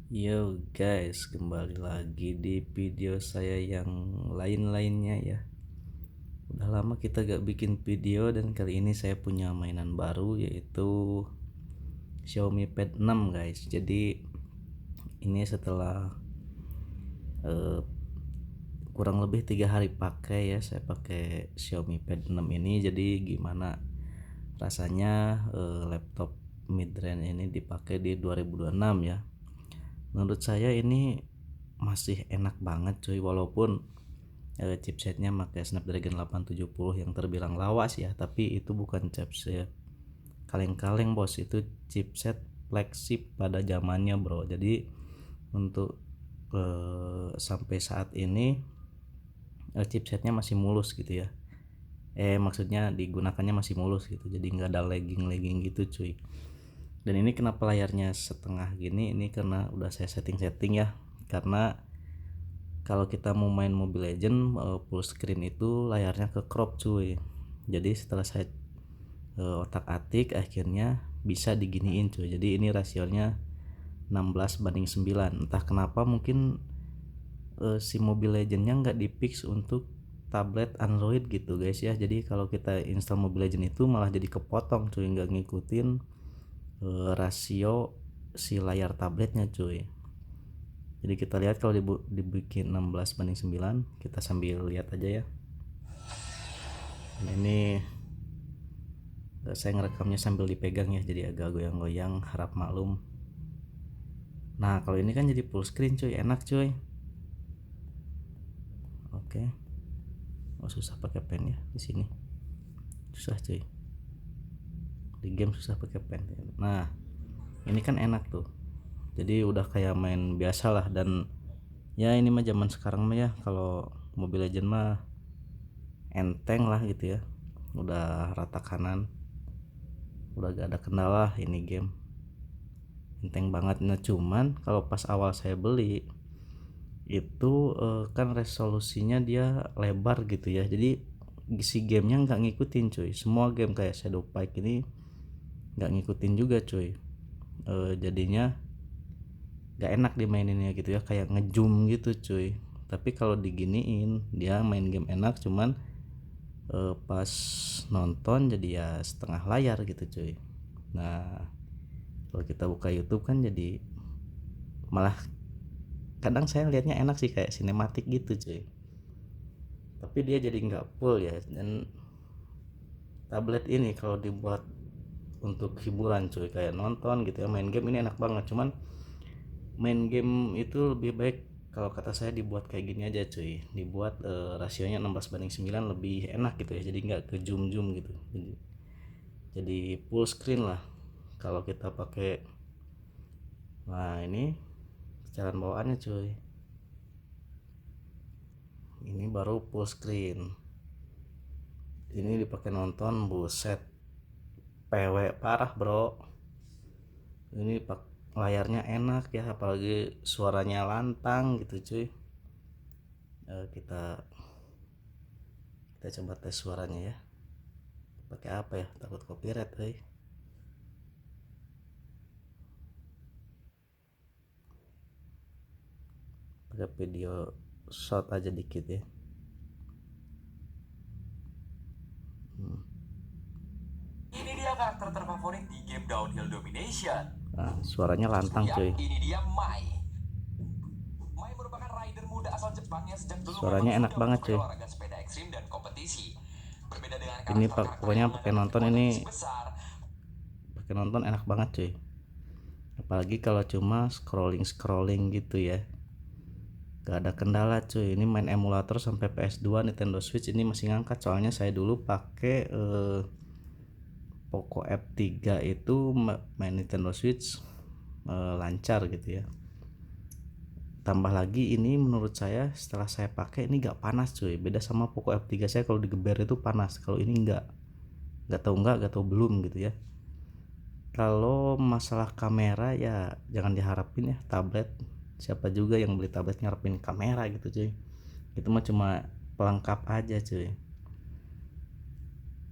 Yo guys, kembali lagi di video saya yang lain-lainnya ya. Udah lama kita gak bikin video dan kali ini saya punya mainan baru yaitu Xiaomi Pad 6 guys. Jadi ini setelah eh, kurang lebih 3 hari pakai ya, saya pakai Xiaomi Pad 6 ini. Jadi gimana rasanya laptop mid-range ini dipakai di 2026 ya. Menurut saya ini masih enak banget cuy, walaupun chipsetnya pakai Snapdragon 870 yang terbilang lawas ya, tapi itu bukan chipset kaleng-kaleng bos, itu chipset flagship pada zamannya bro. Jadi untuk sampai saat ini chipsetnya masih mulus gitu ya, maksudnya digunakannya masih mulus gitu, jadi nggak ada lagging gitu cuy. Dan ini kenapa layarnya setengah gini, ini karena udah saya setting ya, karena kalau kita mau main Mobile Legend full screen itu layarnya ke crop cuy. Jadi setelah saya otak-atik akhirnya bisa diginiin cuy. Jadi ini rasionya 16:9. Entah kenapa mungkin si Mobile Legendnya nggak dipix untuk tablet Android gitu guys ya. Jadi kalau kita install Mobile Legend itu malah jadi kepotong cuy, nggak ngikutin rasio si layar tabletnya cuy. Jadi kita lihat kalau dibikin 16:9, kita sambil lihat aja ya. Ini saya ngerekamnya sambil dipegang ya, jadi agak goyang-goyang, harap maklum. Nah kalau ini kan jadi full screen cuy, enak cuy. Oke, oh susah pakai pen ya di sini, susah cuy, di game susah pakai pen. Nah ini kan enak tuh, jadi udah kayak main biasa lah. Dan ya ini mah zaman sekarang mah ya, kalau Mobile Legend mah enteng lah gitu ya, udah rata kanan, udah gak ada kendala ini game, enteng banget. Nah cuman kalau pas awal saya beli itu kan resolusinya dia lebar gitu ya, jadi si gamenya nggak ngikutin cuy. Semua game kayak Shadow Pike ini nggak ngikutin juga cuy. Jadinya nggak enak dimaininnya gitu ya, kayak ngezoom gitu cuy. Tapi kalau diginiin dia main game enak, cuman pas nonton jadi ya setengah layar gitu cuy. Nah kalau kita buka YouTube kan jadi malah kadang saya lihatnya enak sih, kayak sinematik gitu cuy, tapi dia jadi nggak full ya. Dan tablet ini kalau dibuat untuk hiburan cuy, kayak nonton gitu ya, main game ini enak banget. Cuman main game itu lebih baik kalau kata saya dibuat kayak gini aja cuy, dibuat rasionya 16:9 lebih enak gitu ya, jadi nggak ke zoom gitu. Jadi full screen lah kalau kita pakai. Nah ini cara bawaannya cuy, ini baru full screen, ini dipakai nonton, buset PW parah bro. Ini layarnya enak ya, apalagi suaranya lantang gitu cuy. Kita coba tes suaranya ya, pakai apa ya, takut copyright pakai video short aja dikit ya. Ini dia karakter terfavorit di game Downhill Domination. Nah, suaranya lantang Ya, cuy, ini dia Mai. Mai merupakan rider muda asal Jepang yang sejak dulu memang suaranya enak sudah banget menyukai cuy. olahraga sepeda ekstrim dan kompetisi. Berbeda dengan Ini karakter-karakter pokoknya yang pakai menghadapi nonton rivalitas ini, misi besar, pakai nonton enak banget cuy. Apalagi kalau cuma scrolling gitu ya, gak ada kendala cuy. Ini main emulator sampai PS2 Nintendo Switch ini masih ngangkat, soalnya saya dulu pakai Poco F3 itu main Nintendo Switch lancar gitu ya. Tambah lagi ini menurut saya setelah saya pakai ini gak panas cuy, beda sama Poco F3 saya kalau digeber itu panas, kalau ini nggak tahu belum gitu ya. Kalau masalah kamera ya jangan diharapin ya tablet, siapa juga yang beli tablet ngarepin kamera gitu cuy, itu mah cuma pelengkap aja cuy.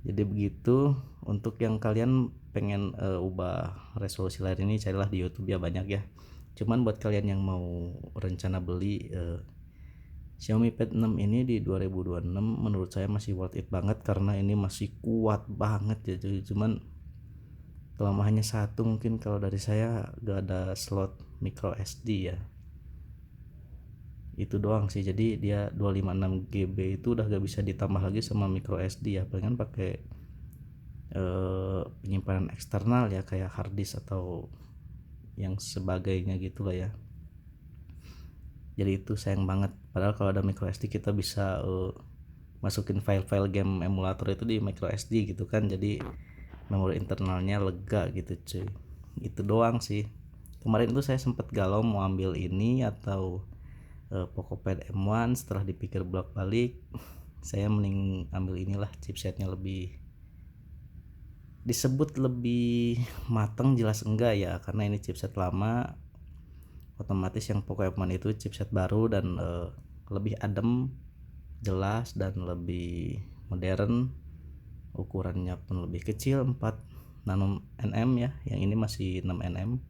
Jadi begitu, untuk yang kalian pengen ubah resolusi layar ini carilah di YouTube ya, banyak ya. Cuman buat kalian yang mau rencana beli Xiaomi Pad 6 ini di 2026 menurut saya masih worth it banget karena ini masih kuat banget ya cuy. Cuman kelemahannya satu, mungkin kalau dari saya gak ada slot micro SD ya, itu doang sih. Jadi dia 256 GB itu udah gak bisa ditambah lagi sama micro SD ya, palingan pakai penyimpanan eksternal ya kayak hard disk atau yang sebagainya gitu lah ya. Jadi itu sayang banget, padahal kalau ada micro SD kita bisa masukin file-file game emulator itu di micro SD gitu kan, jadi memori internalnya lega gitu cuy. Itu doang sih. Kemarin itu saya sempat galau mau ambil ini atau Pocopad M1, setelah dipikir bolak-balik saya mending ambil inilah, chipsetnya lebih disebut lebih mateng, jelas enggak ya, karena ini chipset lama, otomatis yang Poco M1 itu chipset baru dan lebih adem, jelas dan lebih modern. Ukurannya pun lebih kecil, 4 nm ya, yang ini masih 6 nm.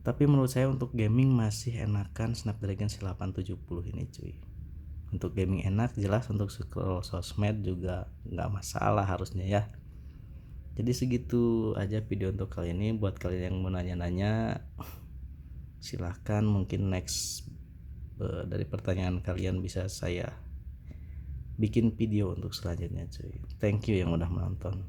Tapi menurut saya untuk gaming masih enakan Snapdragon 870 ini cuy. Untuk gaming enak jelas, untuk scroll sosmed juga nggak masalah harusnya ya. Jadi segitu aja video untuk kali ini. Buat kalian yang mau nanya-nanya silahkan, mungkin next dari pertanyaan kalian bisa saya bikin video untuk selanjutnya cuy. Thank you yang udah menonton.